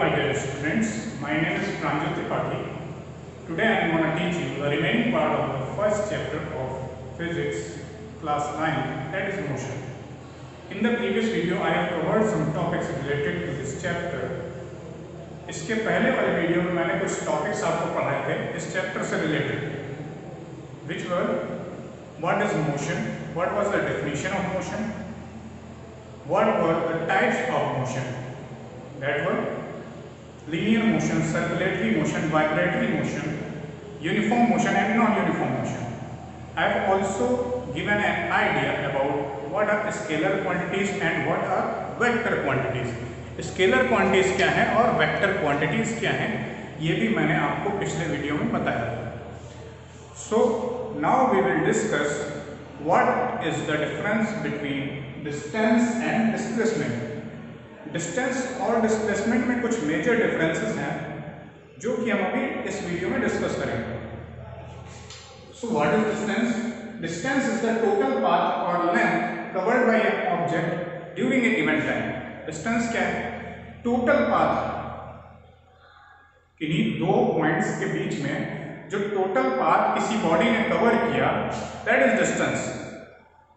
my dear students, my name is Pranjal Tripathi. Today I am going to teach you the remaining part of the first chapter of physics class 9, that is motion. In the previous video I have covered some topics related to this chapter. इसके पहले वाले video में मैंने कुछ topics आपको पढ़ाए थे इस चैप्टर से related, which were what is motion, what was the definition of motion, what were the types of motion, that were linear motion, circulatory motion, vibratory motion, uniform motion and non-uniform motion. I have also given an idea about what are scalar quantities and what are vector quantities. Scalar quantities क्या है और vector quantities क्या है, ये भी मैंने आपको पिछले वीडियो में बताया था. So now we will discuss what is the difference between distance and displacement. Distance और डिस्प्लेसमेंट में कुछ मेजर डिफरेंसेस हैं जो कि हम अभी इस वीडियो में डिस्कस करेंगे. So what is distance? Distance is the total path और length covered by an object during a given time. Distance क्या है? टोटल पाथ, किन्हीं दो पॉइंट्स के बीच में जो टोटल पाथ किसी बॉडी ने कवर किया, दैट इज डिस्टेंस.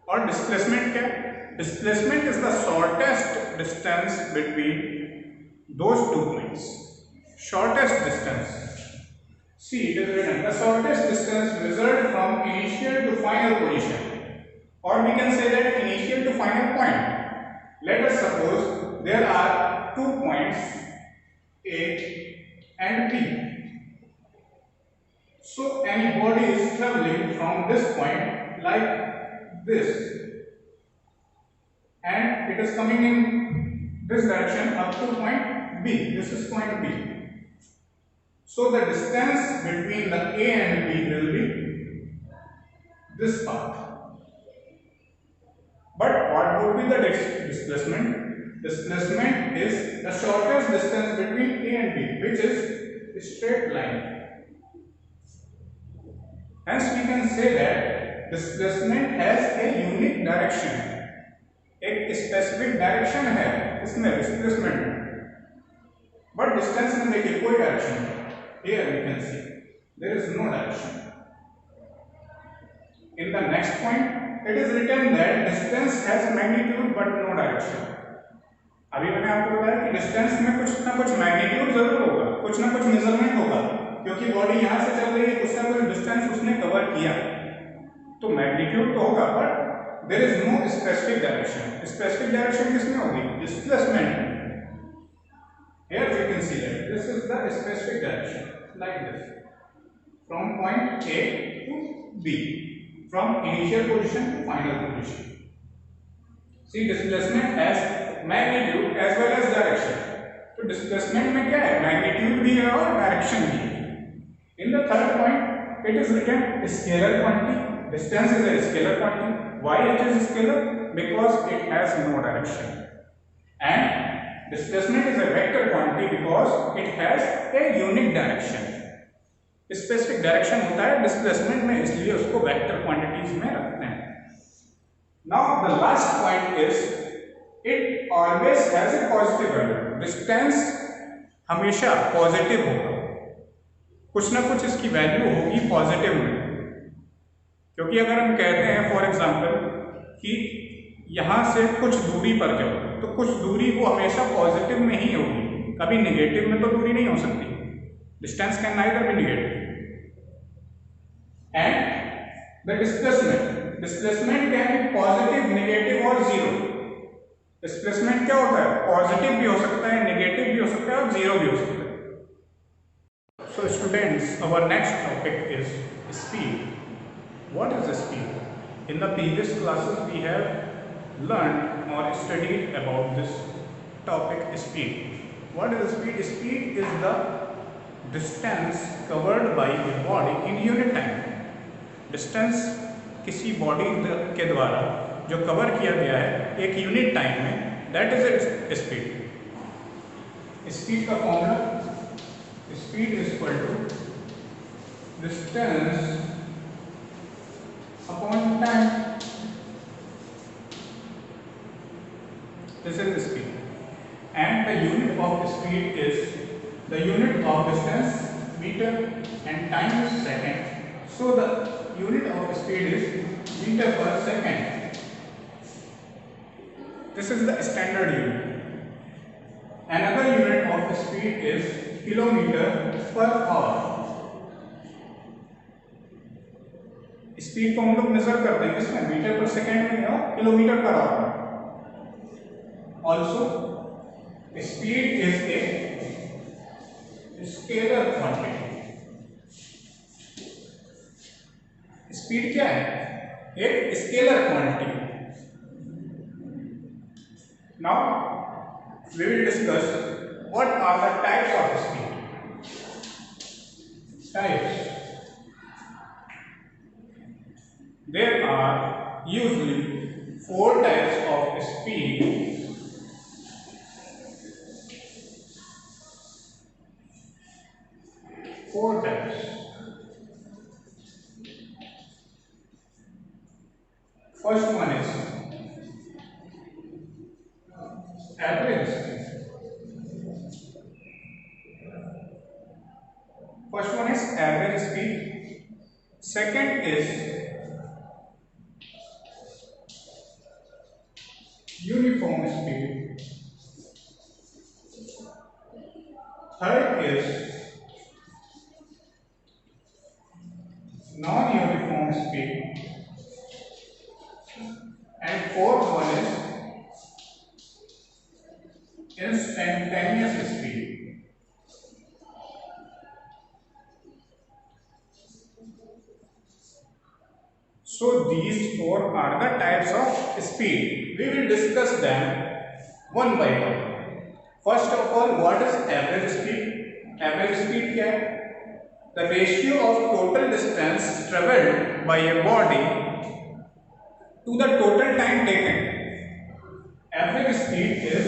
और डिस्प्लेसमेंट क्या है? Displacement is the shortest distance between those two points. Shortest distance. See, it is written the shortest distance measured from initial to final position, or we can say that initial to final point. Let us suppose there are 2 points A and B. So any body is traveling from this point like this, and it is coming in this direction up to point B. This is point B. So the distance between the A and B will be this path. But what would be the displacement? Displacement is the shortest distance between A and B, which is a straight line. Hence we can say that displacement has a unique direction. एक specific direction है इसमें displacement में, but distance में देखिए कोई direction नहीं. Here we can see there is no direction. In the next point it is written that distance has magnitude but no direction. अभी मैंने आपको बताया कि डिस्टेंस में कुछ ना कुछ मैग्नीट्यूड जरूर होगा, कुछ ना कुछ मेजरमेंट होगा, क्योंकि बॉडी यहाँ से चल रही है, कुछ ना कुछ डिस्टेंस उसने कवर किया, तो मैग्नीट्यूड तो होगा, but there is no specific direction. Specific direction किसमें होगी? Displacement. Here we can see that this is the specific direction like this, from point A to B, from initial position to final position. See, displacement has magnitude as well as direction. तो displacement में क्या है? Magnitude भी है और direction भी है. In the third point, it is written scalar quantity. Distance is a scalar quantity. Why it is scalar? Because it has no direction. And displacement is a vector quantity because it has a unique direction. Specific direction होता है displacement में, इसलिए उसको vector quantities में रखते हैं. Now the last point is it always has a positive value. Distance हमेशा positive होगा, कुछ ना कुछ इसकी वैल्यू होगी पॉजिटिव में. क्योंकि अगर हम कहते हैं फॉर एग्जांपल कि यहां से कुछ दूरी पर जाओ, तो कुछ दूरी वो हमेशा पॉजिटिव में ही होगी, कभी नेगेटिव में तो दूरी नहीं हो सकती. Distance can neither be negative. And the displacement can be positive, negative और zero. Displacement क्या होता है? Positive भी हो सकता है, negative भी हो सकता है और zero भी हो सकता है. So students, our next topic is speed. What is speed? In the previous classes we have learned or studied about this topic, speed. What is speed? Speed is the distance covered by a body in unit time. Distance किसी body के द्वारा जो cover किया गया है एक unit time में, that is speed. Speed का formula, speed is equal to distance upon time. This is speed and the unit of speed is The unit of distance meter and time is second. So the unit of speed is meter per second. This is the standard unit. Another unit of speed is kilometer per hour. Speed को हम लोग major करते हैं इसमें metre per second में या kilometre per hour में. Also speed is a scalar quantity. Speed क्या है? एक scalar quantity. Now we will discuss what are the types of speed. Types. There are usually 4 types of speed. Four types. First one is average speed. First one is average speed. Second is uniform speed. Third is non-uniform speed. And fourth one is instantaneous speed. So these 4 are the types of speed. We will discuss them one by one. First of all, what is average speed? Average speed क्या है? The ratio of total distance traveled by a body to the total time taken. Average speed is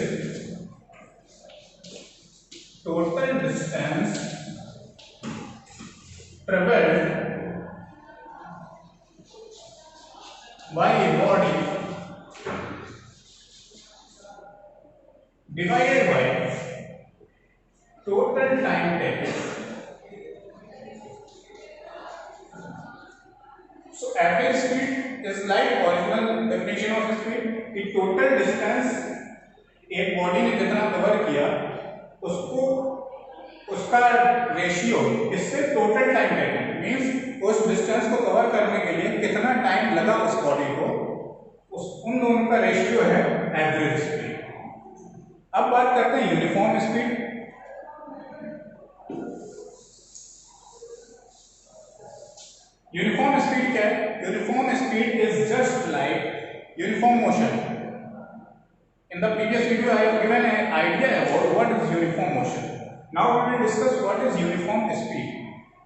total distance traveled by a body divided by total time taken. So average speed is like original definition of speed कि total distance एक body ने कितना cover किया उसको उसका ratio इससे total time taken means उस distance को कवर करने के लिए कितना टाइम लगा उस बॉडी को, उस उन दोनों का रेशियो है एवरेज स्पीड. अब बात करते हैं यूनिफॉर्म स्पीड. यूनिफॉर्म स्पीड क्या है? Uniform speed is just like uniform motion. In the previous video I have given an idea about what is uniform motion. Now we will discuss what is uniform speed.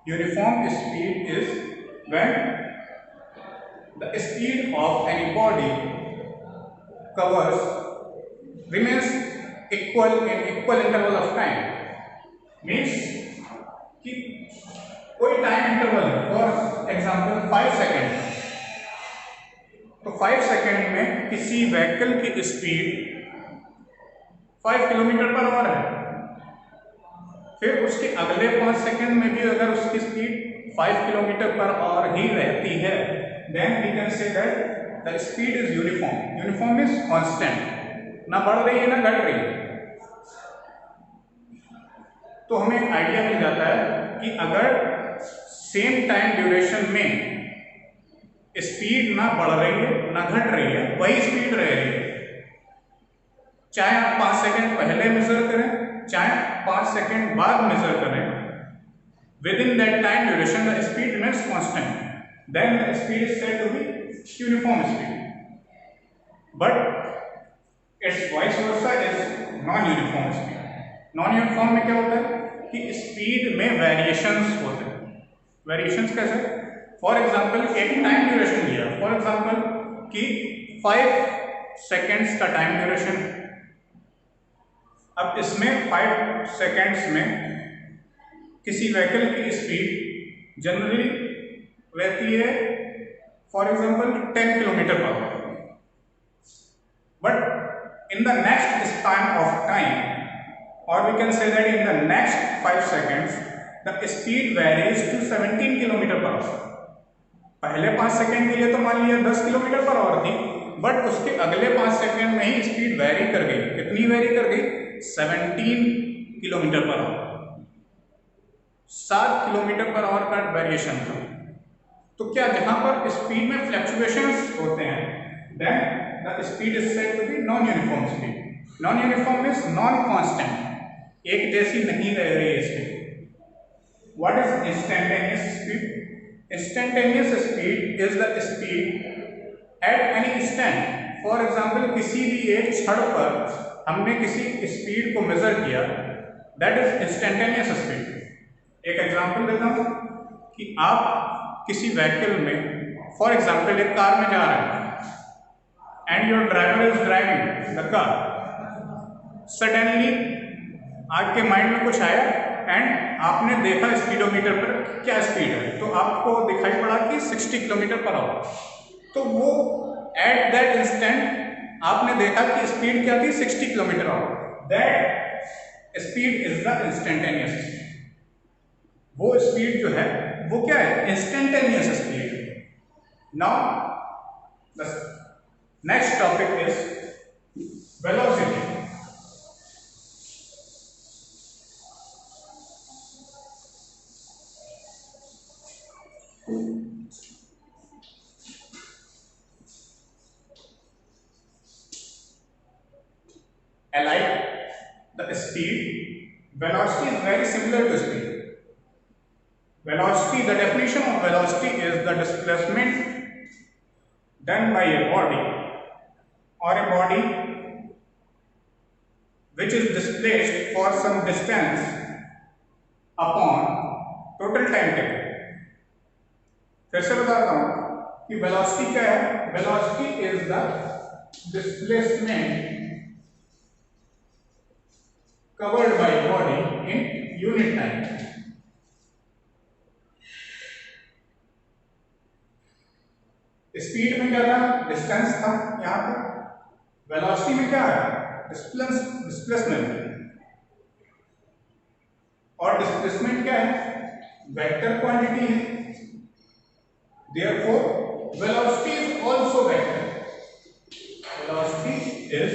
Uniform speed is when the speed of any body remains equal in equal interval of time. Means कि कोई time interval है, for example 5 second, तो 5 second में किसी vehicle की speed 5 kilometre per our है. फिर उसके अगले 5 सेकेंड में भी अगर उसकी स्पीड 5 किलोमीटर पर आवर ही रहती है, then we can say that the speed is uniform. Uniform is constant, ना बढ़ रही है ना घट रही है. तो हमें एक आइडिया मिल जाता है कि अगर सेम टाइम ड्यूरेशन में स्पीड ना बढ़ रही है ना घट रही है, वही स्पीड रह रही है, चाहे आप 5 सेकेंड पहले मेजर करें चाहे 5 सेकेंड बाद मेजर करें, within that time duration the speed remains constant, then the speed is said to be uniform speed. But it's vice versa is non uniform speed. Non uniform में क्या होता है कि speed में variations होते हैं. Variations कैसे? For example एक टाइम ड्यूरेशन दिया, फॉर एग्जांपल कि 5 सेकेंड्स का टाइम ड्यूरेशन है. अब इसमें 5 सेकेंड्स में किसी व्हीकल की स्पीड जनरली रहती है for example 10 kilometre per our. But in the next span of time or we can say that in the next 5 seconds the speed varies to 17 kilometre per our. पहले 5 second के लिए तो मान लिया 10 kilometre per our थी, but उसके अगले 5 second में ही स्पीड वेरी कर गई। कितनी वेरी कर गई? 17 kilometre per our. 7 kilometre per our का वेरिएशन था। तो क्या जहां पर स्पीड में फ्लक्चुएशंस होते हैं, then the speed is said to be non uniform speed. Non uniform means non constant, एक जैसी नहीं रह रही है speed. What is instantaneous speed? Instantaneous speed is the speed at any instant. For example, किसी भी एक क्षण पर हमने किसी स्पीड को मेजर किया, दैट इज इंस्टेंटेनियस स्पीड। एक एग्जाम्पल देता हूं कि आप किसी व्हीकल में, फॉर एग्जाम्पल एक कार में जा रहे हैं and your driver is driving the car. Suddenly आपके माइंड में कुछ आया एंड आपने देखा स्पीडोमीटर पर क्या स्पीड है, तो आपको दिखाई पड़ा कि 60 किलोमीटर पर आवर। तो वो एट दैट इंस्टेंट आपने देखा कि स्पीड क्या थी? 60 kilometre our. That speed is the instantaneous speed. वो स्पीड जो है वो क्या है? Instantaneous speed. Now the next topic is velocity. Like the speed, velocity is very similar to speed. Velocity, the definition of velocity is the displacement done by a body or a body which is displaced for some distance upon total time taken। फिर से बताता हूं कि velocity क्या है? Velocity is the displacement covered by body in unit time। Speed में क्या था? डिस्टेंस था यहां पर। वेलोसिटी में क्या है? डिस्प्लेसमेंट। और डिस्प्लेसमेंट क्या है? वेक्टर क्वांटिटी है। Therefore, velocity is also vector। Velocity is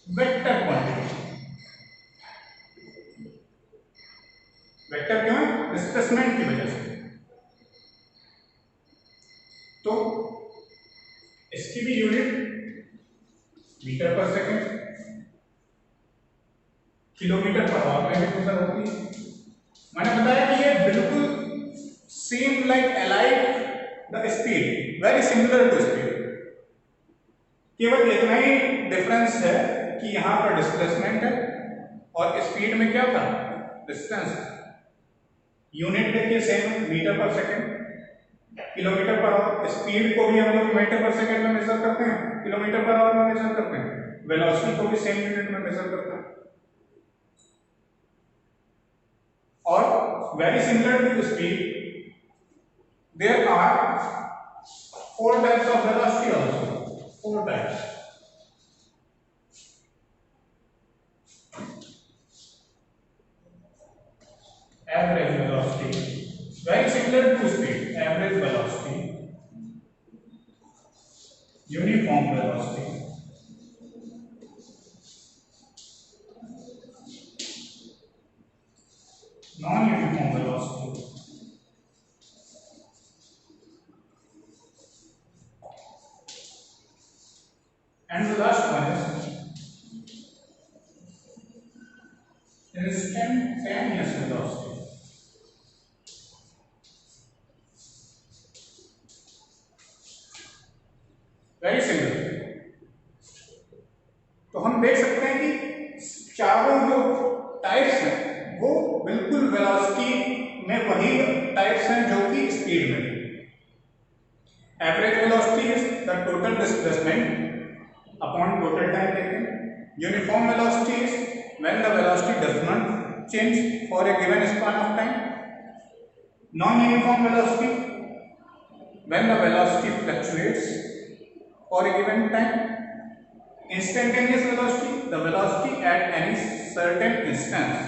vector quantity। Vector क्यों है? डिस्प्लेसमेंट की वजह से। तो इसकी भी unit metre per second, kilometre per hour में भी मेजर होती है। मैंने बताया कि ये बिल्कुल same like alike the speed, very similar to speed. केवल इतना ही डिफरेंस है कि यहां पर डिस्प्लेसमेंट है और स्पीड में क्या था? डिस्टेंस। यूनिट देखिए same, metre per second, kilometre per our. Speed को भी हम लोग मीटर पर सेकंड में मेजर करते हैं, किलोमीटर पर आवर में मेजर करते हैं। वेलोसिटी को भी सेम यूनिट में मेजर करते हैं। और very similar to speed, there are 4 types of velocity also. 4 types. Average velocity, very similar to speed। Average velocity, uniform velocity, non-uniform velocity, and the last one is instantaneous velocity। Very similar. तो हम देख सकते हैं कि चारों जो types हैं वो बिल्कुल वेलोसिटी में वही टाइप्स हैं जो कि स्पीड में। Average velocity is the total displacement upon total time taken. Uniform velocity is when the velocity does not change for a given span of time. Non uniform velocity when the velocity fluctuates for a given time। Instantaneous velocity, the velocity at any certain instance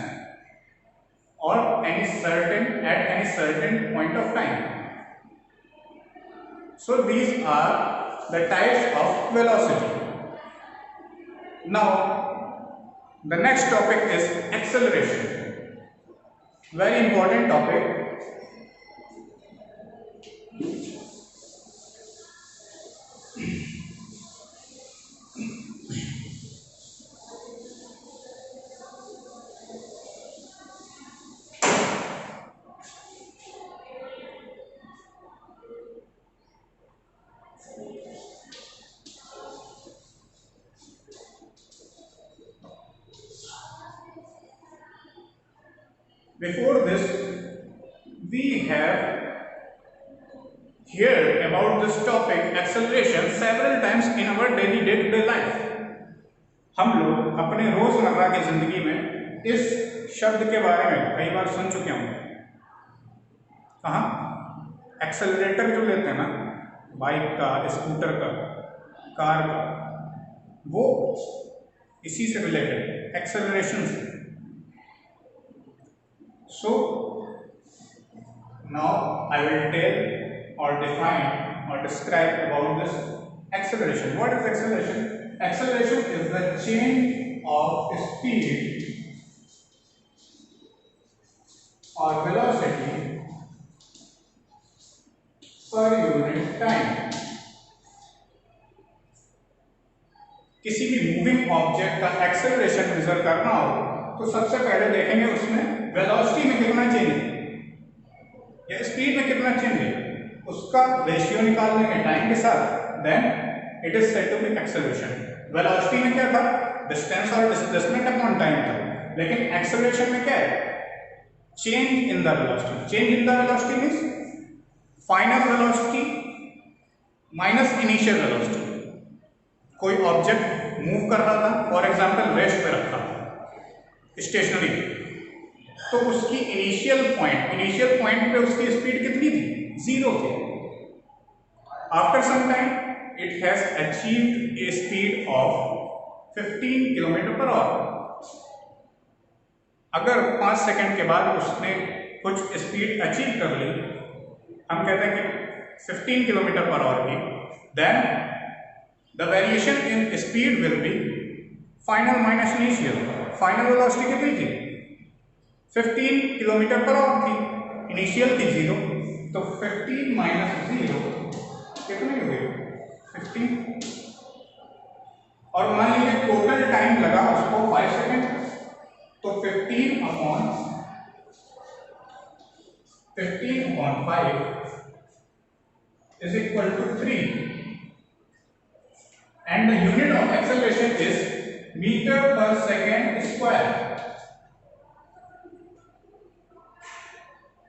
or any certain point of time. So these are the types of velocity. Now the next topic is acceleration. Very important topic. Before this, we have heard about this topic acceleration several times in our daily day-to-day life. हम लोग अपने रोजमर्रा की जिंदगी में इस शब्द के बारे में कई बार सुन चुके होंगे। कहाँ? एक्सेलरेटर जो लेते हैं ना, बाइक का, स्कूटर का, कार का, वो इसी से रिलेटेड एक्सेलरेशन से। So now I will tell or define or describe about this acceleration. What is acceleration? Acceleration is the change of speed or velocity per unit time. किसी भी moving object का acceleration major करना हो तो सबसे पहले देखेंगे उसमें वेलोसिटी में कितना चेंज है या स्पीड में कितना चेंज है, उसका रेशियो निकाल लेंगे टाइम के साथ, then it is said to be acceleration. Velocity में क्या था? डिस्टेंस और डिस्प्लेसमेंट अपॉन टाइम था, लेकिन एक्सेलरेशन में क्या है? Change in the velocity. Change in the velocity means final velocity minus initial velocity. कोई ऑब्जेक्ट मूव कर रहा था, फॉर एग्जांपल रेस्ट पे रखा स्टेशनरी, तो उसकी इनिशियल पॉइंट पे उसकी स्पीड कितनी थी? 0 थी। After some time it has achieved a speed of 15 kilometre per hour. अगर 5 सेकंड के बाद उसने कुछ स्पीड अचीव कर ली, हम कहते हैं कि 15 किलोमीटर पर आवर की, then the variation in speed will be final minus initial. Final velocity कितनी थी? 15 किलोमीटर पर आवर थी, इनिशियल थी 0, तो 15 माइनस 0 कितनी हुई? 15। और मान लीजिए टोटल टाइम लगा उसको 5 सेकेंड, तो 15/5 is equal to 3, and the unit of acceleration is meter per second square.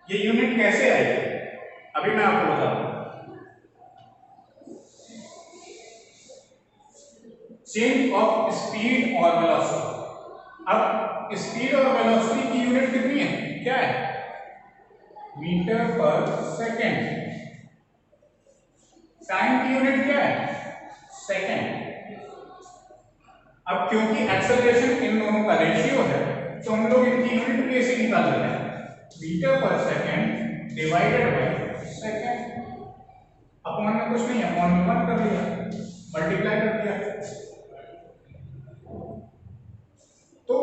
ये यूनिट कैसे आई अभी मैं आपको बताता हूं। चेंज ऑफ स्पीड और वेलोसिटी। अब स्पीड और वेलोसिटी की यूनिट कितनी है? क्या है? Metre per second. टाइम की यूनिट क्या है? सेकेंड। अब क्योंकि एक्सेलरेशन इन दोनों का रेशियो है, तो हम लोग इनकी यूनिट कैसे निकाल लेते हैं? Metre per second divided by second. Upon में कुछ नहीं, अपॉन में 1 कर दिया, मल्टीप्लाई कर दिया, तो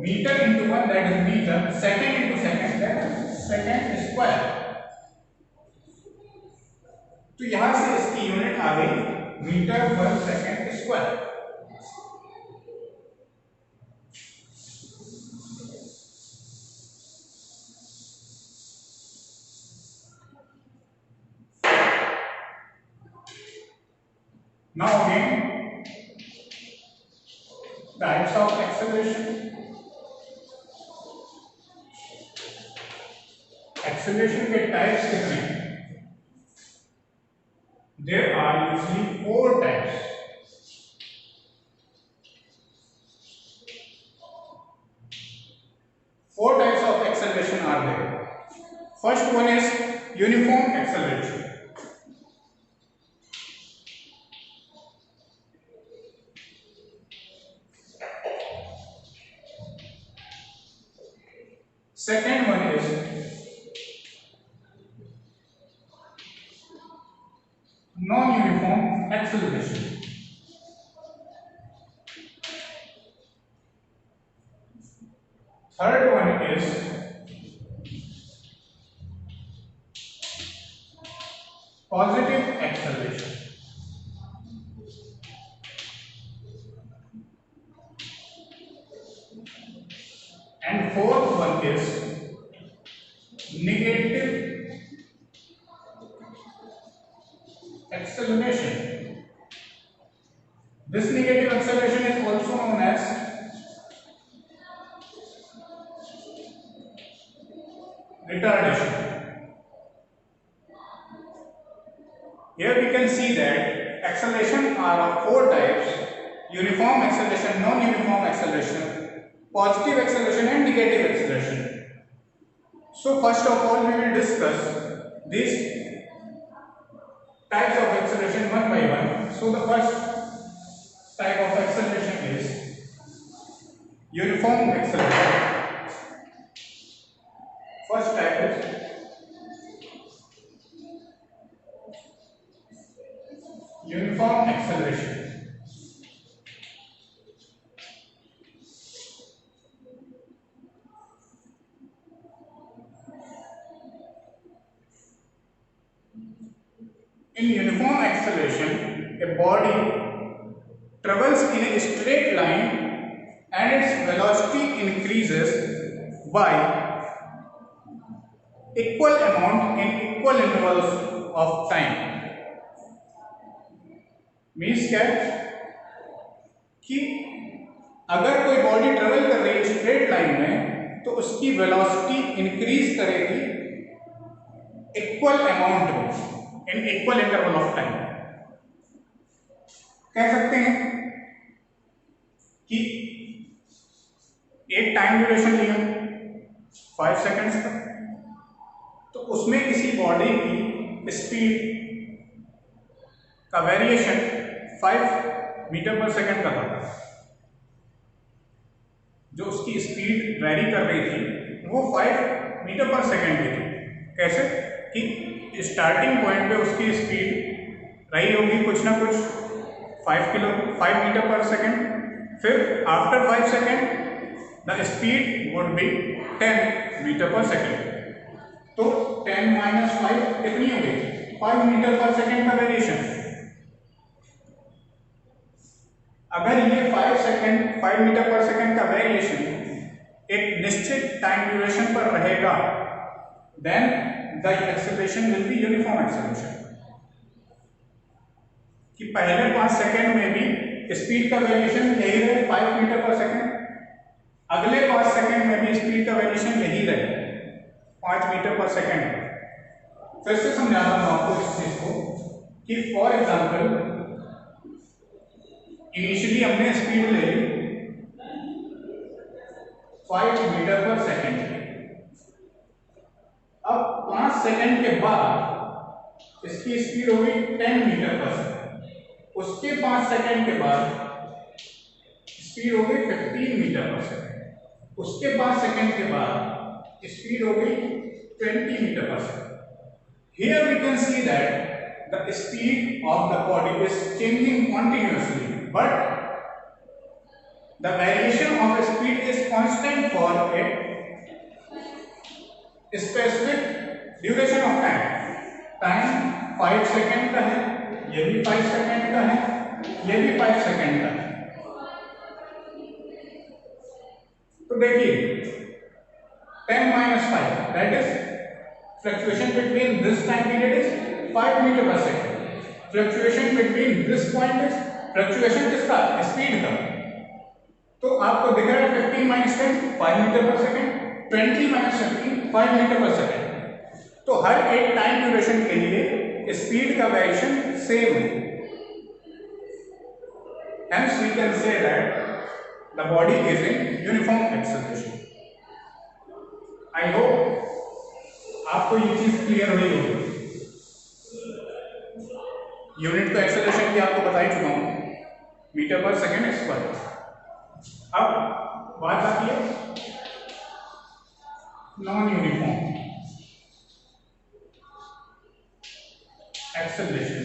metre into 1 that is metre, second into second that is second square. तो यहां से इसकी यूनिट आ गई metre per second square. Now again, types of acceleration. Acceleration के types कितने हैं? There are usually 4 types. Four types of acceleration are there. First one is uniform acceleration. Second one is non-uniform acceleration. Third one is positive acceleration. And fourth one is negative acceleration. This negative acceleration is also known as retardation. Here we can see that acceleration are of four types: uniform acceleration, non-uniform acceleration, positive acceleration and negative acceleration. So first of all we will discuss these types of acceleration one by one. So the first type of acceleration is uniform acceleration. First type is uniform acceleration. In uniform acceleration, a body travels in a straight line and its velocity increases by equal amount in equal intervals of time. Means क्या कि अगर कोई body travel कर रही है straight line में तो उसकी वेलोसिटी इंक्रीज करेगी इक्वल अमाउंट में इन इक्वल इंटरवल ऑफ टाइम। कह सकते हैं कि एक टाइम ड्यूरेशन लिया 5 सेकंड्स का, तो उसमें किसी बॉडी की स्पीड का वेरिएशन 5 मीटर पर सेकंड का था। जो उसकी स्पीड वेरी कर रही थी वो 5 मीटर पर सेकंड की थी। कैसे कि स्टार्टिंग पॉइंट पे उसकी स्पीड रही होगी कुछ ना कुछ 5 मीटर पर सेकंड, फिर after 5 second the speed would be 10 metre per second. तो 10 माइनस 5 कितनी हो गई? 5 मीटर पर सेकंड का वेरिएशन। अगर ये 5 मीटर पर सेकंड का वेरिएशन एक निश्चित टाइम ड्यूरेशन पर रहेगा, then the acceleration will be uniform acceleration. कि पहले 5 सेकंड में भी स्पीड का वेरिएशन यही रहे 5 मीटर पर सेकंड, अगले 5 सेकंड में भी स्पीड का वेरिएशन यही रहे 5 मीटर पर सेकंड। फिर से समझाता हूं आपको इस चीज को कि फॉर एग्जांपल इनिशियली हमने स्पीड ले ली 5 मीटर पर सेकंड। अब 5 सेकंड के बाद इसकी स्पीड हो गई 10 मीटर पर सेकंड। उसके 5 सेकंड के बाद स्पीड हो गई 15 मीटर पर सेकंड। उसके 5 सेकंड के बाद स्पीड हो गई 20 metre per second. Here we can see that the speed of the body is changing continuously, but the variation of speed is constant for a specific duration of time. Time 5 second का है, ये भी 5 second का है, ये भी 5 second का है। तो देखिए 10 minus 5 that is fluctuation between this time period is 5 meter per second. Fluctuation between this point is fluctuation किसका? स्पीड का। तो आपको दिख रहा है 15 minus 10 5 metre per second, 20 minus 15 5 metre per second. तो हर एक टाइम ड्यूरेशन के लिए स्पीड का वेरिएशन सेम है। Hence we can say that the body is in uniform acceleration. I hope आपको ये चीज क्लियर हुई होगी। यूनिट तो एक्सेलरेशन की आपको बता ही चुका हूं, मीटर पर सेकंड स्क्वायर। अब बात आती है नॉन यूनिफॉर्म एक्सेलरेशन।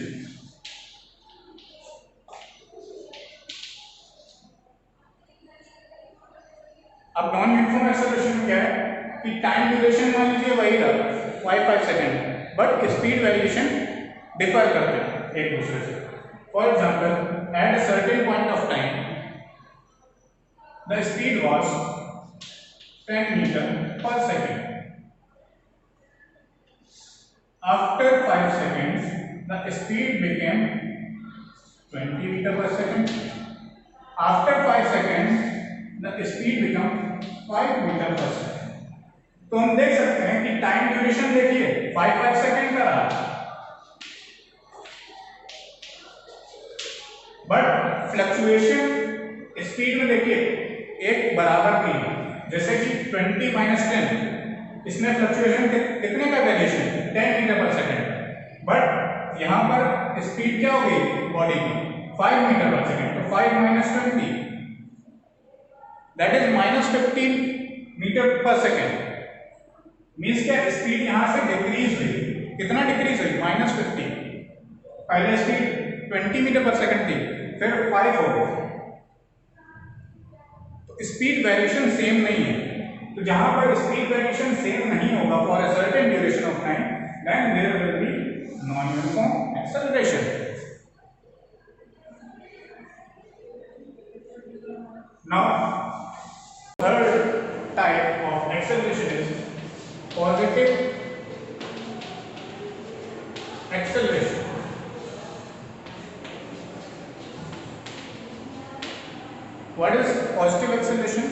अब नॉन यूनिफॉर्म एक्सेलरेशन में क्या है कि टाइम ड्यूरेशन मान लीजिए वही रहा 5 second, but speed variation differ करते हैं एक दूसरे से। For example at a certain point of time the speed was 10 metre per second. After 5 seconds, the speed became 20 meter per second. After 5 seconds, the speed become 5 meter per second. तो हम देख सकते हैं कि टाइम ड्यूरेशन देखिए 5 second का रहा, but fluctuation speed में देखिए एक बराबर नहीं है। जैसे कि 20 - 10, इसमें फ्लक्चुएशन कितने का variation 10 metre per second, but यहां पर स्पीड क्या हो गई बॉडी की 5 मीटर पर सेकेंड। तो 5 - 20 that is -15 metre per second. Means क्या स्पीड यहां से डिक्रीज हुई। कितना डिक्रीज हुई -15। पहले स्पीड 20 मीटर पर सेकेंड थी, फिर 5 हो गई। तो स्पीड वेरिएशन सेम नहीं है। तो जहां पर स्पीड वेरिएशन सेम नहीं होगा for a certain duration of time, then there will be non uniform acceleration. Now third type of acceleration is positive acceleration. What is positive acceleration?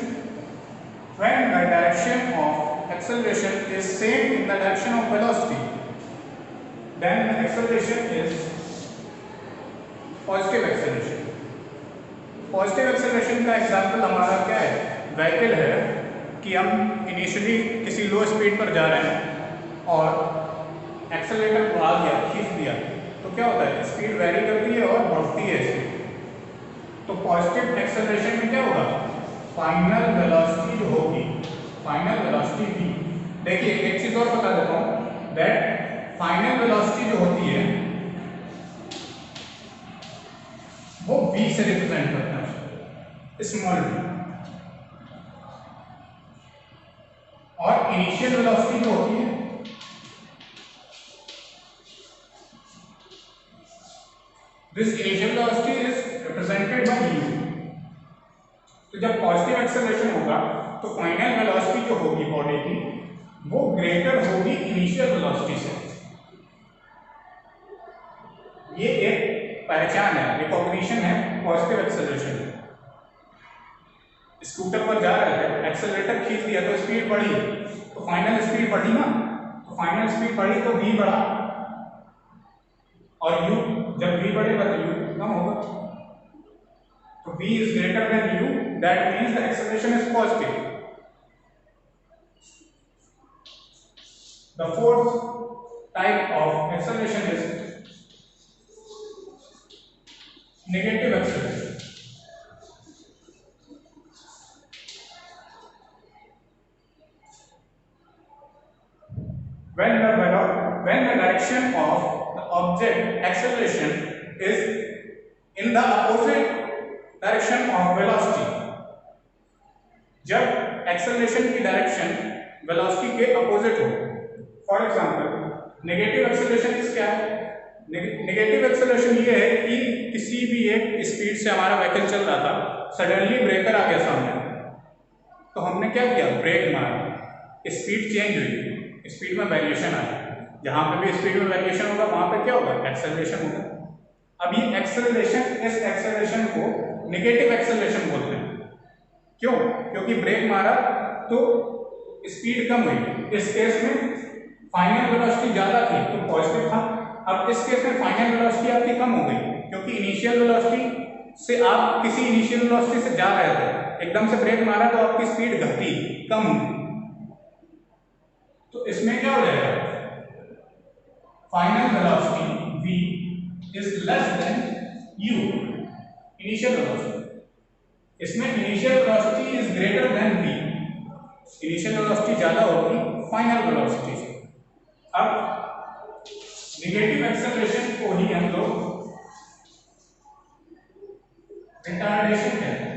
When the direction of acceleration is same in the direction of velocity, then the acceleration is positive acceleration. Positive acceleration का example हमारा क्या है, vehicle है कि हम initially किसी लो speed पर जा रहे हैं और एक्सेलरेटर को आ गया खींच दिया, तो क्या होता है स्पीड वेरी करती है और बढ़ती है स्पीड। तो पॉजिटिव एक्सेलरेशन में क्या होगा, फाइनल वेलोसिटी जो होगी, फाइनल वेलोसिटी v। देखिए एक चीज और बता देता हूं, दैट फाइनल वेलोसिटी जो होती है वो v से रिप्रेजेंट करता है, स्मॉल v। और इनिशियल वेलोसिटी जो होती है this initial velocity is represented by u। तो जब पॉजिटिव एक्सेलरेशन होगा तो फाइनल वेलोसिटी जो होगी बॉडी की वो ग्रेटर होगी इनिशियल वेलोसिटी से। ये एक पहचान है, रिकॉग्निशन है पॉजिटिव एक्सेलरेशन। स्कूटर पर जा रहे थे, एक्सेलरेटर खींच दिया तो स्पीड बढ़ी, तो फाइनल स्पीड बढ़ी ना, तो फाइनल स्पीड बढ़ी तो v बढ़ा, और u जब v बढ़ेगा तो u कम होगा। तो v is greater than u, that means the acceleration is positive. The fourth type of acceleration is negative acceleration. When the direction of the object acceleration is in the opposite direction of velocity, जब acceleration की direction velocity के opposite हो। For example negative acceleration इस क्या है, negative acceleration ये है कि किसी भी एक स्पीड से हमारा व्हीकल चल रहा था, सडनली ब्रेकर आ गया सामने, तो हमने क्या किया ब्रेक मारा, स्पीड चेंज हुई, स्पीड में वेरिएशन आया। जहां पे भी स्पीड में वेरिएशन होगा वहां पे क्या होगा एक्सेलरेशन होगा। अब ये एक्सेलरेशन, इस एक्सेलरेशन को नेगेटिव एक्सेलरेशन बोलते हैं। क्यों? क्योंकि ब्रेक मारा तो स्पीड कम हुई। इस केस में फाइनल वेलोसिटी ज्यादा थी तो पॉजिटिव था। अब इस केस में फाइनल वेलोसिटी आपकी कम हो गई, क्योंकि इनिशियल वेलोसिटी से आप किसी इनिशियल वेलोसिटी से जा रहे थे, एकदम से ब्रेक मारा तो आपकी स्पीड घटी, कम हुई। तो इसमें क्या हो जाएगा, final velocity v is less than u, initial velocity। इसमें initial velocity is greater than v, initial velocity ज़्यादा होगी फाइनल वेलोसिटी से। अब नेगेटिव एक्सेलरेशन को ही हम लोग रिटार्डेशन कहते हैं।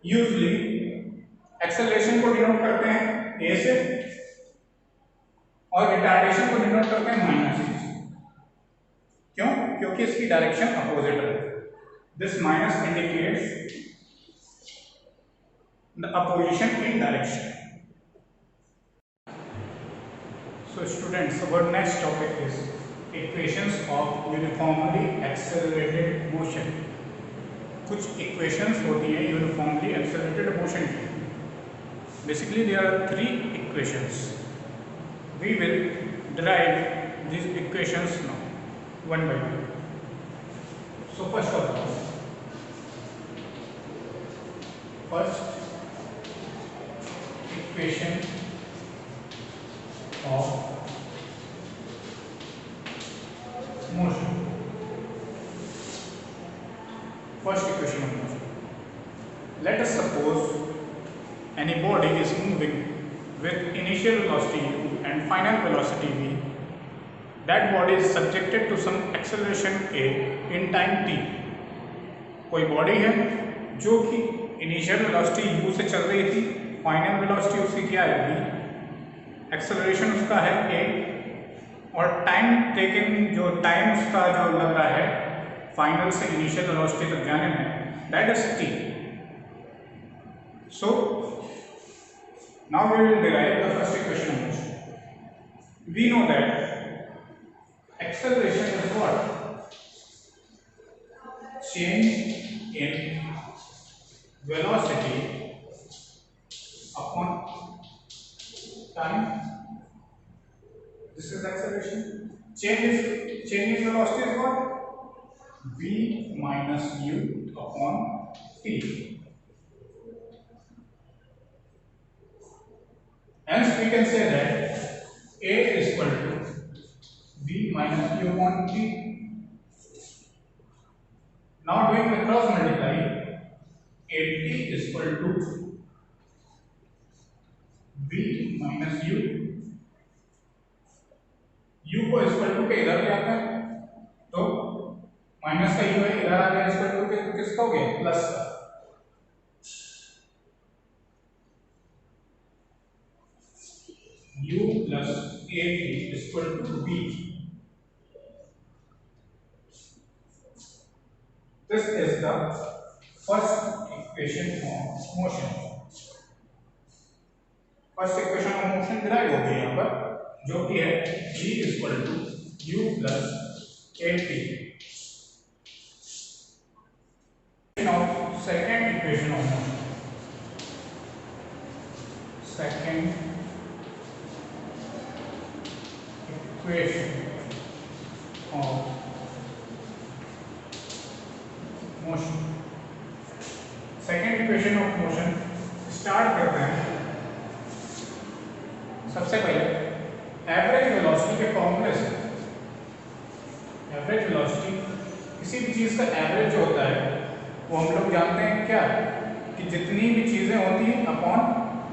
यूजली एक्सेलरेशन को डिनोट करते हैं ए से और रिटार्डेशन को डिनोट करते हैं माइनस ए से। क्यों? क्योंकि इसकी डायरेक्शन अपोजिट है। This minus indicates the opposition in direction. So students, our next topic is equations of uniformly accelerated motion। कुछ equations होती हैं uniformly accelerated motion की। Basically there are three equations. We will derive these equations now one by one. So first of all, first equation of motion. First equation of motion. Let us suppose any body is moving with initial velocity u and final velocity v. That body is subjected to some acceleration a in time t. कोई body है जो कि initial velocity u से चल रही थी, final velocity उसकी क्या है v, एक्सेलरेशन उसका है a, और टाइम टेकन जो टाइम उसका जो लग रहा है फाइनल से इनिशियल वेलोसिटी तक जाने में, that is t. So now we will derive the first equation of motion. We know that acceleration is what? Change in velocity upon time. This is acceleration. Change in velocity is what? V minus u upon t. Hence we can say that A is equal to V minus u upon t. Now doing the cross multiply, AT is equal to V minus u. U को equal to के इधर ले आता है तो minus का u है, इधर आ गया इक्वल टू के, तो किसका हो गया? प्लस का। u plus at is equal to v. This is the first equation of motion. First equation of motion derive हो गई यहाँ पर, जो कि है v is equal to u plus at. Now second equation of motion. Second equation of motion. Second equation of motion start करते हैं। सबसे पहले एवरेज वेलोसिटी के फॉर्मूले से। एवरेज वेलोसिटी, किसी भी चीज का एवरेज जो होता है वो हम लोग जानते हैं क्या, कि जितनी भी चीजें होती हैं upon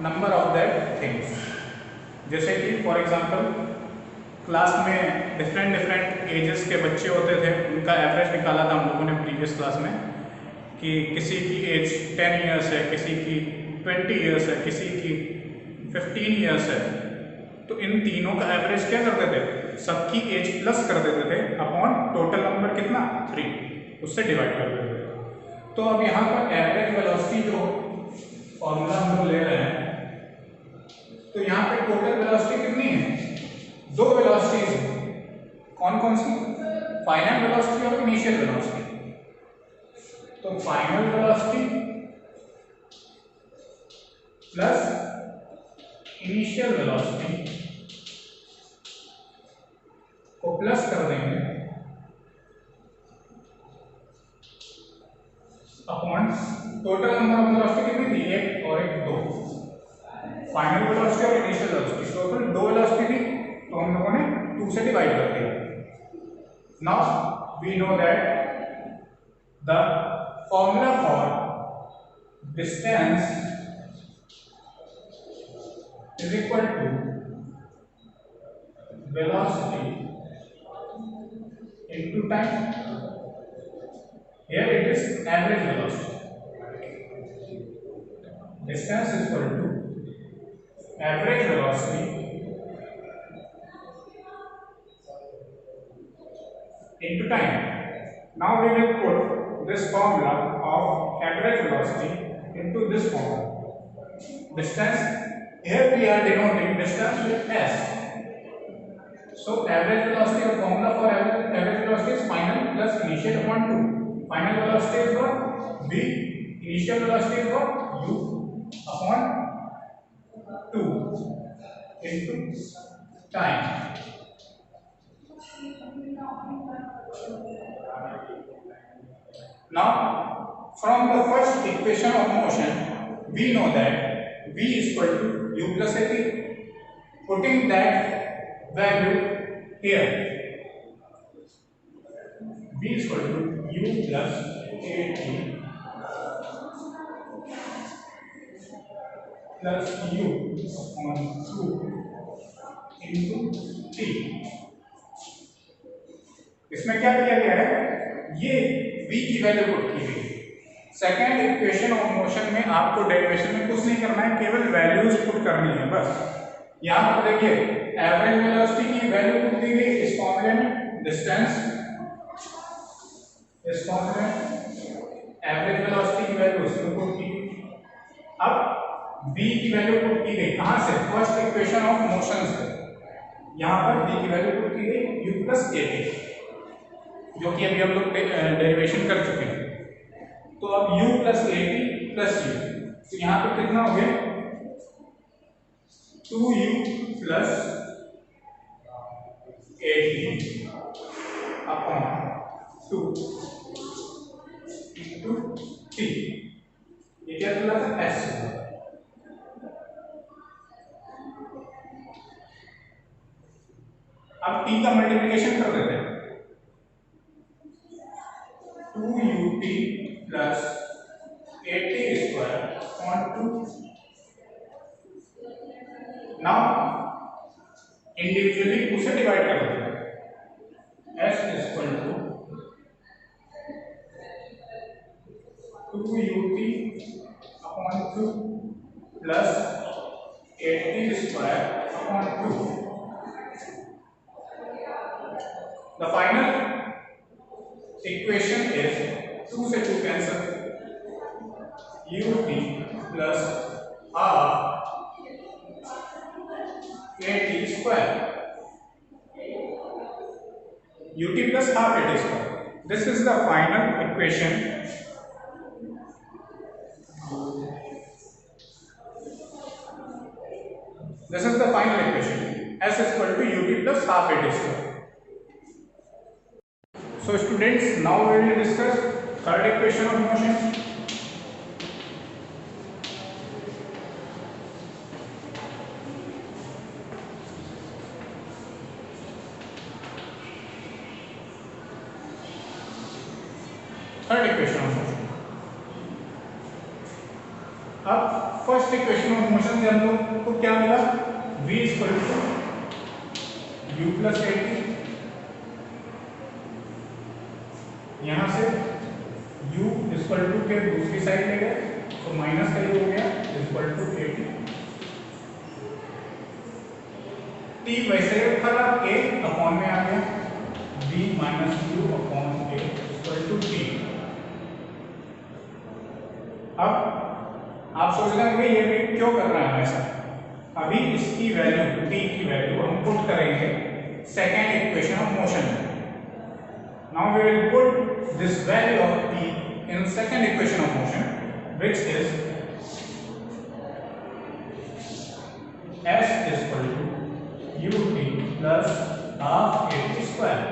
number of that things. जैसे कि फॉर एग्जांपल क्लास में डिफरेंट एजेस के बच्चे होते थे, उनका एवरेज निकाला था हम लोगों ने प्रीवियस क्लास में, कि किसी की एज 10 इयर्स है, किसी की 20 इयर्स है, किसी की 15 इयर्स है। तो इन तीनों का एवरेज क्या करते थे? सबकी एज प्लस कर देते थे अपॉन टोटल नंबर कितना? 3, उससे डिवाइड कर देते थे। तो अब यहाँ पर एवरेज वेलोसिटी जो फॉर्मूला हम लोग ले रहे हैं, तो यहाँ पे टोटल वेलोसिटी कितनी है? 2 वेलोसिटीज। कौन कौन सी? फाइनल वेलोसिटी और इनिशियल वेलोसिटी। तो final velocity plus initial velocity को प्लस कर देंगे upon total number of velocity कितनी थी? 1 और 1 2। फाइनल वेलोसिटी और इनिशियल वेलोसिटी टोटल 2 वेलोसिटी थी, तो हम लोगों ने 2 से डिवाइड कर दिया। Now we know that The formula for distance is equal to velocity into time. Here it is average velocity. Distance is equal to average velocity into time. Now we will put this formula of average velocity into this formula. Distance, here we are denoting distance with s. So average velocity, or formula for average velocity is final plus initial upon 2. Final velocity is what? V. Initial velocity is what? U upon 2 into time. Now, from the first equation of motion, we know that V is equal to U plus AT. Putting that value here, V is equal to U plus AT plus U on 2 into T. इसमें क्या किया गया है? ये v की value put की गई। Second equation of motion में आपको डेरिवेशन में कुछ नहीं करना है, केवल वैल्यूज पुट करनी है बस। यहाँ पर देखिए एवरेज वेलोसिटी की वैल्यू पुट दी गई इस फॉर्मूले में, डिस्टेंस इस फॉर्मूले में, एवरेज वेलोसिटी की वैल्यू उसमें पुट की गई। अब v की वैल्यू पुट की गई कहाँ से? फर्स्ट इक्वेशन ऑफ मोशन से। यहाँ पर v की वैल्यू पुट की गई u प्लस AT, जो कि अभी हम लोग डेरिवेशन कर चुके हैं। तो अब u plus AT plus u, तो यहाँ पे कितना हो गया? 2u plus AT upon 2 into t। ये क्या चला था? s। अब t का मल्टीप्लिकेशन कर देते हैं, 2ut plus 80 square upon 2। Now individually उसे डिवाइड कर देते हैं, s equal to 2ut upon 2 plus 80 square upon 2। The final equation is 2 से 2 cancel, ut plus half AT square, ut plus half AT square. This is the final equation. This is the final equation, s is equal to ut plus half AT square. So students, now we will discuss third equation of motion. Third equation of motion. अब first equation of motion से हम लोग को क्या मिला? v equal to u plus AT, यहाँ से u equal to के दूसरी साइड ले गए तो माइनस का हो गया इक्वल टू AT। t वैसे था a अपॉन में आ गया, v minus u upon a equal to t। अब आप सोच रहे होंगे ये भी क्यों कर रहा है ऐसा? अभी इसकी वैल्यू t की वैल्यू हम पुट करेंगे सेकेंड इक्वेशन ऑफ मोशन में। Now we will put this value of t in second equation of motion, which is s is equal to ut plus half AT square.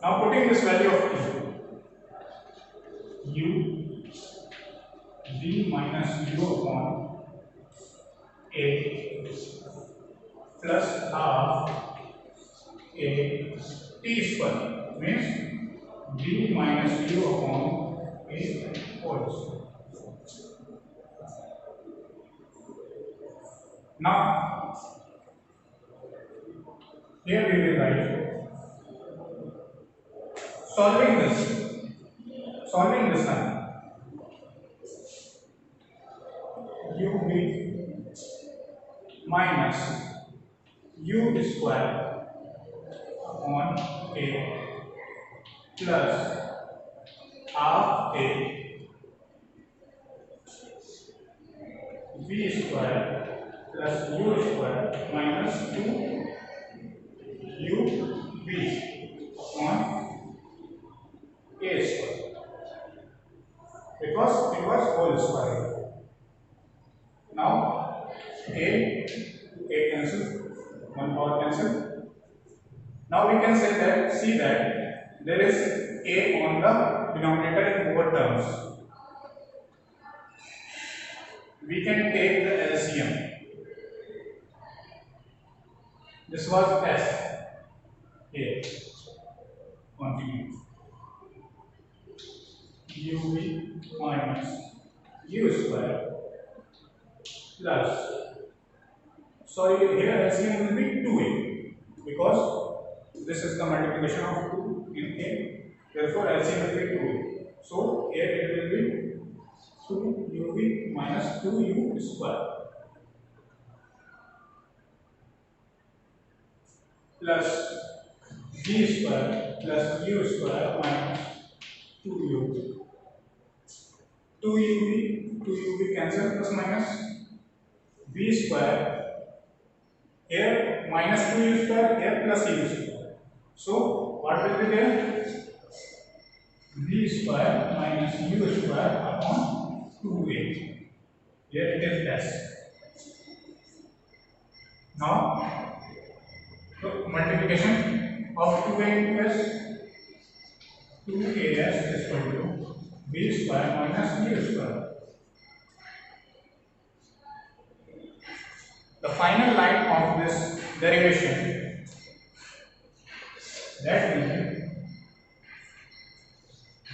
Now putting this value of t, u v minus u upon a plus half a t square means b minus u upon a whole square. Now here we will write solving this time ub minus u square upon a plus half a v square plus u square minus 2 u v upon a square because it was whole square. Now a cancel, one power cancel. Now we can say that, see that there is a on the denominator in both terms. We can take the LCM. This was S, A, continue. UV minus U square plus, so here LCM will be 2A because this is the multiplication of 2 in A, therefore LCM will be 2A. So here it will be 2UV minus 2U square plus V square plus U square minus 2U. 2UV cancel, plus minus V square here minus 2U square here plus U square. So what will be there? V square minus U square upon 2A. Here it is S. Now so multiplication of 2A into S, 2AS is equal to B square minus U square. The final line of this derivation, that will be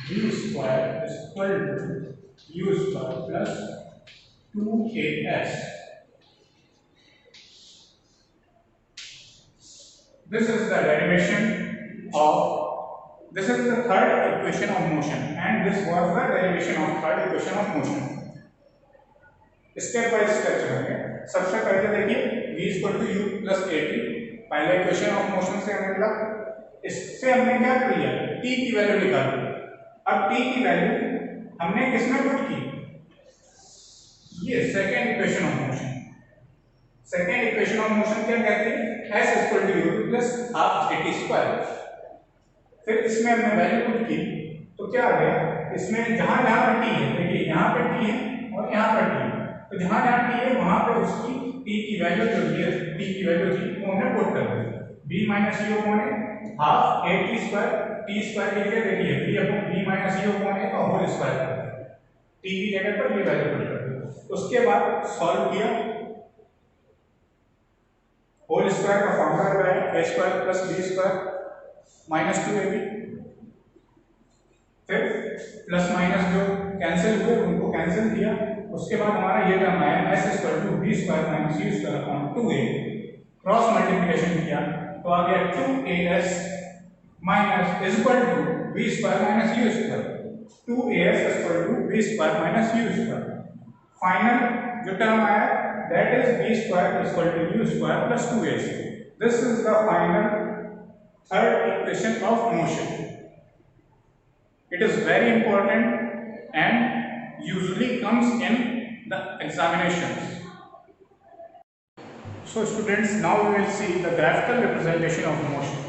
B square is equal to U square plus 2AS. This is the derivation of, this is the third equation of motion, and this was the derivation of third equation of motion. Step by step चलेंगे. सबसे पहले देखिए v equal to u plus at, पहले equation of motion से हमें मिला. इससे हमने क्या किया, t की वैल्यू निकाली. अब t की वैल्यू हमने किसमें पुट की, ये second equation of motion. Second equation of motion क्या कहती है, s equal to u plus half at square. फिर इसमें हमने वैल्यू पुट की तो क्या आ गया, इसमें जहां जहां पर t है, देखिए यहां पर t है और यहां पर t है, तो जहां जहां t है वहां पे उसकी t की वैल्यू जो है, t की वैल्यू थी वो हमने पुट कर दी. b minus u upon half at square, t square की जगह देखिए b minus u upon a का होल स्क्वायर कर दिया, t की जगह पर ये वैल्यू पुट कर दी. उसके बाद सॉल्व किया, होल स्क्वायर का फॉर्मूला लगाया a square plus b square minus 2ab, फिर प्लस माइनस जो कैंसिल हुए उनको कैंसिल किया. उसके बाद हमारा ये टर्म आया s equal to b square minus u square upon 2a. Cross multiplication किया तो आ गया 2as minus is equal to b square minus u square. 2as is equal to b square minus u square. Final जो term आया that is b square is equal to u square plus 2ac. This is the final third equation of motion. It is very important and usually comes in the examinations. So students, now we will see the graphical representation of motion.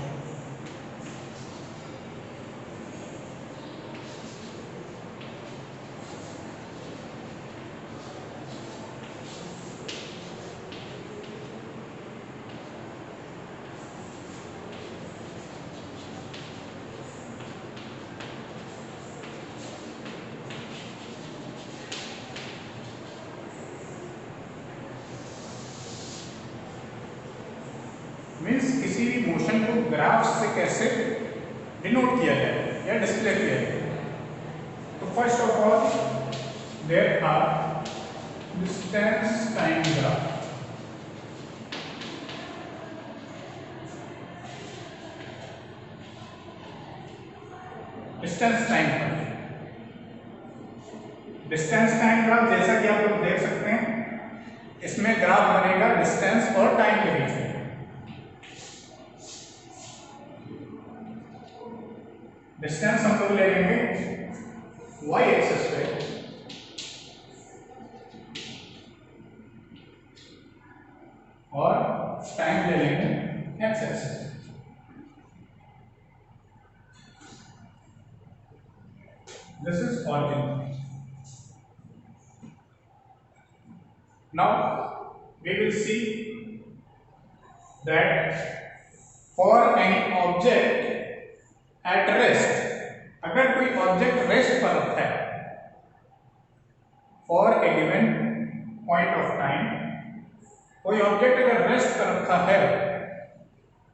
Means किसी भी motion को graph से कैसे किया जाए या display किया जाए। तो first of all there are distance time graph. Distance time graph जैसा कि आप लोग देख सकते हैं, इसमें ग्राफ बनेगा डिस्टेंस और टाइम के बीच में। डिस्टेंस हम लोग ले लेंगे y एक्सिस पे और टाइम ले लेंगे x एक्सिस पे। This is origin. Now we will see that for any object at rest, अगर कोई ऑब्जेक्ट रेस्ट पर रखा है for a given point of time, कोई ऑब्जेक्ट अगर रेस्ट पर रखा है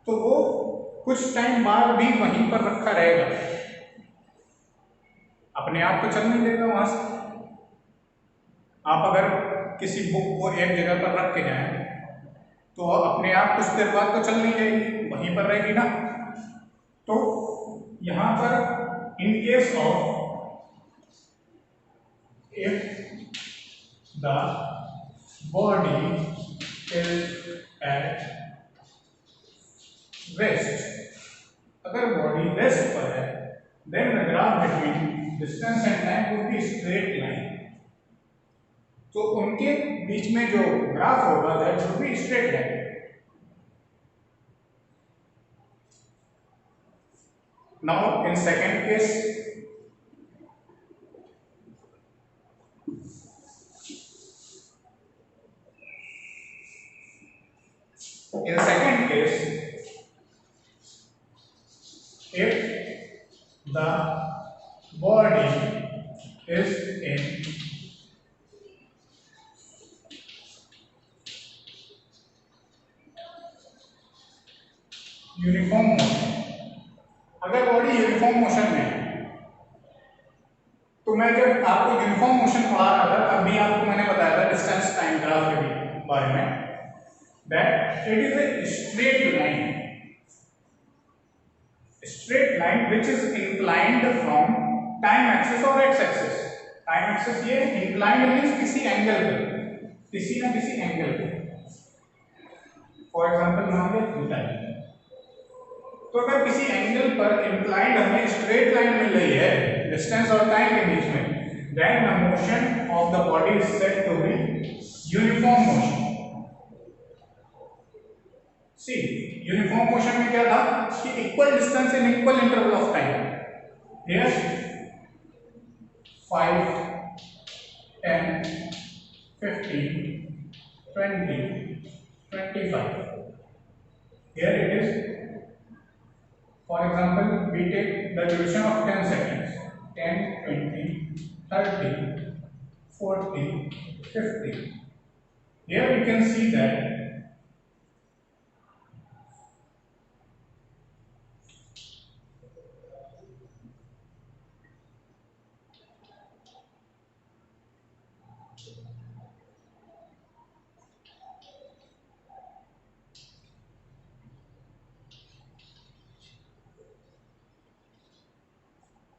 तो वो कुछ टाइम बाद भी वहीं पर रखा रहेगा, अपने आप को चल नहीं देगा वहां से। आप अगर किसी बुक को एक जगह पर रख के जाएं तो अपने आप कुछ देर बाद तो चल नहीं जाएगी, वहीं पर रहेगी ना। तो यहां पर in case of if the body is at rest, अगर बॉडी रेस्ट पर है, then the graph between distance and time would be straight line. तो उनके बीच में जो ग्राफ होगा that would be straight line. Now in second case, if the body is in uniform motion, अगर बॉडी यूनिफॉर्म मोशन में है, तो मैं जब आपको यूनिफॉर्म मोशन पढ़ा रहा था तब भी आपको मैंने बताया था डिस्टेंस टाइम ग्राफ के बारे में, that it is a straight line which is inclined from time axis और x axis। टाइम एक्सिस ये inclined मींस किसी एंगल पे, किसी ना किसी एंगल पे, फॉर एग्जांपल मान लो थीटा। तो अगर किसी एंगल पर इंक्लाइंड हमें स्ट्रेट लाइन मिल रही है डिस्टेंस और टाइम के बीच में, then the motion of the body is said to be uniform motion. See uniform motion में क्या था कि equal distance in equal interval of time. Here 5 10 15 20 25। Here it is, for example, we take the duration of 10 seconds, 10 20 30 40 50। Here we can see that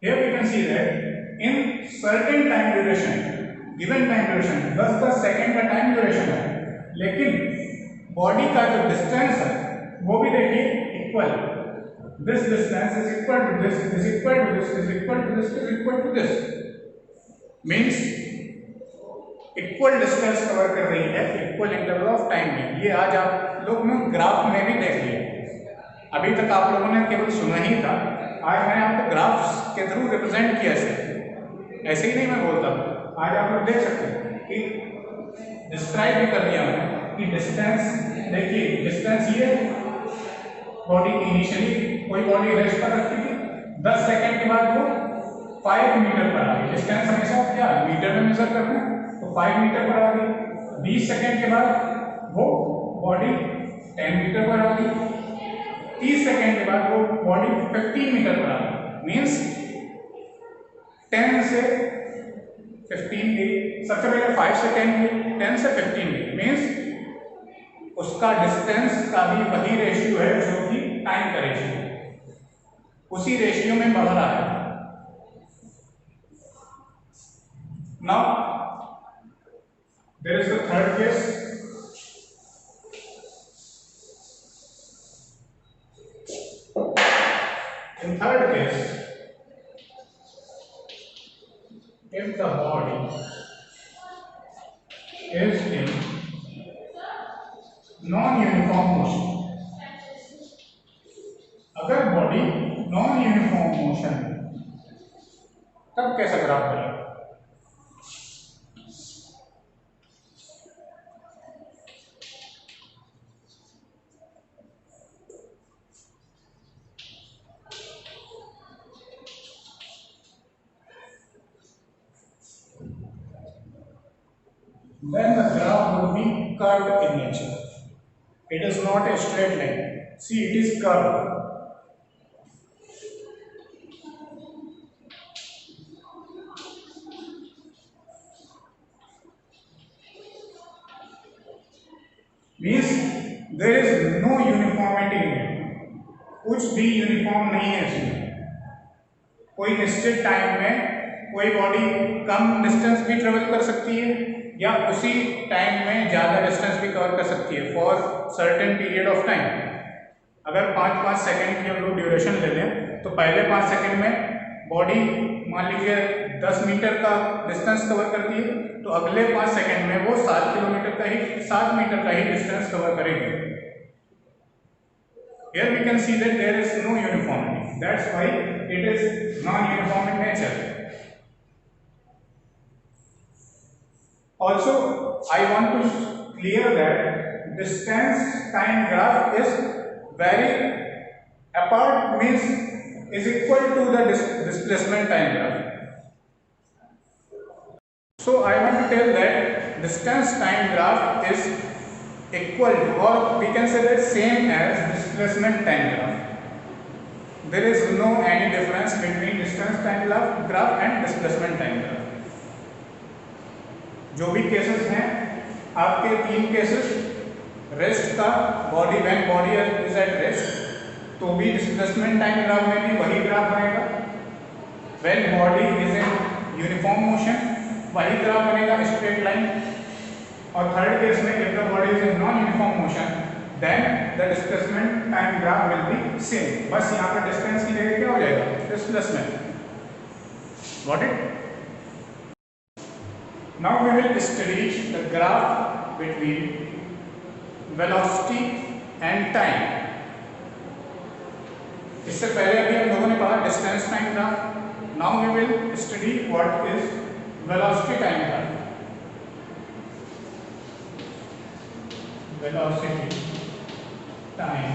here we can see that in certain time duration, given time duration 10 second का time duration है, लेकिन body का जो distance है वो भी देखिए equal, this distance is equal to this is equal to this is equal to this is equal to this, means equal distance cover कर रही है इक्वल इंटरवल ऑफ टाइम में। ये आज आप लोग ने ग्राफ में भी देख लिया, अभी तक आप लोगों ने केवल सुना ही था, आज मैंने आपको ग्राफ्स के थ्रू रिप्रेजेंट किया ऐसे ही नहीं मैं बोलता, आज आप लोग देख सकते हैं कि डिस्क्राइब भी कर दिया मैंने कि डिस्टेंस देखिए, डिस्टेंस ये बॉडी की इनिशियली कोई बॉडी रेस्ट पर रखी थी, 10 सेकंड के बाद वो 5 मीटर पर आ गई। डिस्टेंस हमेशा क्या मीटर में मेजर करना है, तो 5 मीटर पर आ गई। 20 सेकंड के बाद वो बॉडी 10 मीटर पर आ गई। 30 सेकंड के बाद वो बॉडी 15 मीटर पर आ गई। 10 से 15 डे, सबसे पहले 5 से 10 डे, 10 से 15 डे मीन्स उसका डिस्टेंस का भी वही रेशियो है जो कि टाइम का रेशियो, उसी रेशियो में बढ़ रहा है। Now there is the third case. In third case, if the body is in non-uniform motion, अगर बॉडी नॉन यूनिफॉर्म मोशन तब कैसा ग्राफ बनेगा? Then the graph will be curved in nature. It is not a straight line. See, it is curved. Means there is no uniformity in it. कुछ भी uniform नहीं है इसमें। कोई निश्चित टाइम में कोई बॉडी कम डिस्टेंस भी ट्रेवल कर सकती है या उसी टाइम में ज़्यादा डिस्टेंस भी कवर कर सकती है for certain period of time. अगर 5-5 सेकेंड की हम लोग ड्यूरेशन ले लें तो पहले 5 सेकेंड में बॉडी मान लीजिए 10 मीटर का डिस्टेंस कवर करती है, तो अगले 5 सेकेंड में वो 7 मीटर का ही डिस्टेंस कवर करेगी। Here we can see that there is no uniformity. That's why it is non-uniform in nature. Also, I want to clear that distance time graph is very apart means is equal to the displacement time graph. So I want to tell that distance time graph is equal to, or we can say that same as displacement time graph. There is no any difference between distance time graph and displacement time graph. जो भी cases हैं आपके 3 cases, rest का body when body is at rest तो भी displacement time graph में भी वही ग्राफ बनेगा, when body is in uniform motion वही ग्राफ बनेगा स्ट्रेट लाइन, और थर्ड केस में if the body is in non uniform motion then the displacement time graph will be same. बस यहाँ पर डिस्टेंस की जगह क्या हो जाएगा? Displacement. Got it? Now we will study the graph between velocity and time. इससे पहले अभी हम लोगों ने पढ़ा distance time graph. Now we will study what is velocity time graph. Velocity time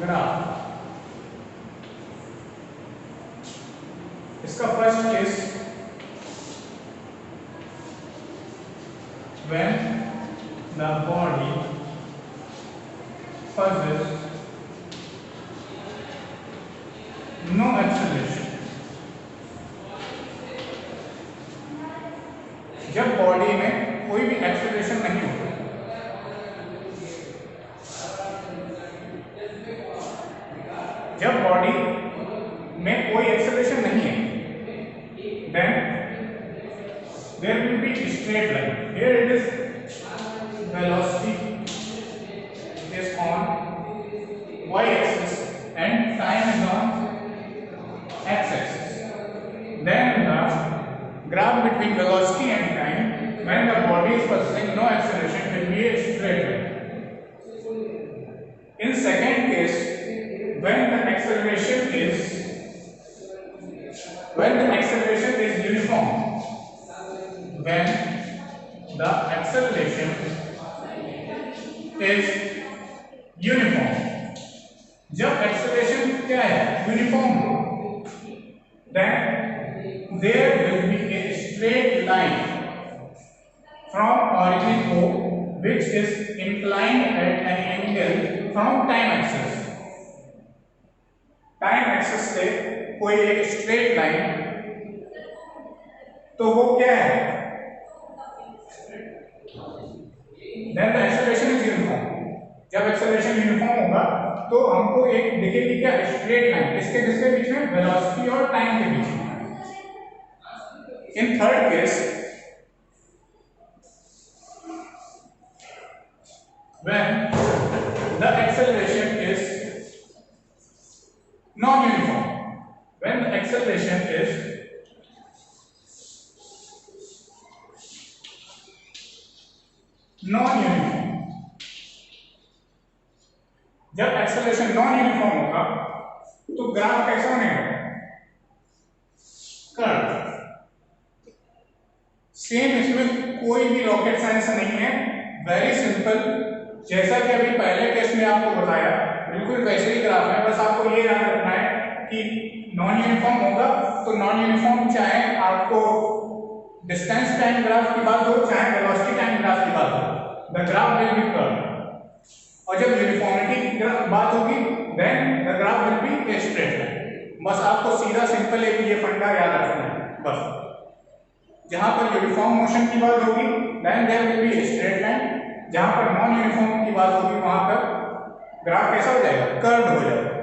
graph. इसका first case when the body possesses no acceleration. जब body में कोई भी एक्सेलरेशन नहीं होता, जब बॉडी में कोई एक्सेलरेशन नहीं है, then there will be straight line. Here it is velocity is on y-axis and time is on x-axis. Then the graph between velocity and time, when the body is possessing no acceleration, will be a straight line. In second case, when the acceleration is uniform, when the acceleration is uniform, जब acceleration क्या है? Uniform, then there will be a straight line from origin O which is inclined at an angle from time axis. Time axis से कोई एक straight line, तो वो क्या है, then the acceleration is uniform. जब एक्सेलरेशन यूनिफॉर्म होगा तो हमको एक दिखेगी क्या, स्ट्रेट लाइन, किसके किसके बीच में, वेलोसिटी और टाइम के बीच में। In third case when the acceleration is non-uniform, when the acceleration is non-uniform, जब एक्सेलरेशन नॉन यूनिफॉर्म होगा तो ग्राफ कैसा बनेगा, कर्व। सेम इसमें कोई भी रॉकेट साइंस नहीं है, वेरी सिंपल। जैसा कि अभी पहले केस में आपको बताया बिल्कुल वैसे ही ग्राफ है, बस आपको ये याद रखना है कि नॉन यूनिफॉर्म होगा तो नॉन यूनिफॉर्म, चाहे आपको डिस्टेंस टाइम ग्राफ की बात हो चाहे वेलोसिटी टाइम ग्राफ की बात हो, the graph will be curve. और जब यूनिफॉर्मिटी की बात होगी then the graph will be a straight line. बस आपको सीधा सिंपल एक ये फंडा याद रखना है बस। जहां पर यूनिफॉर्म मोशन की बात होगी then there will be a straight line, जहां पर नॉन यूनिफॉर्म की बात होगी वहां पर ग्राफ कैसा हो जाएगा, कर्व्ड हो जाएगा।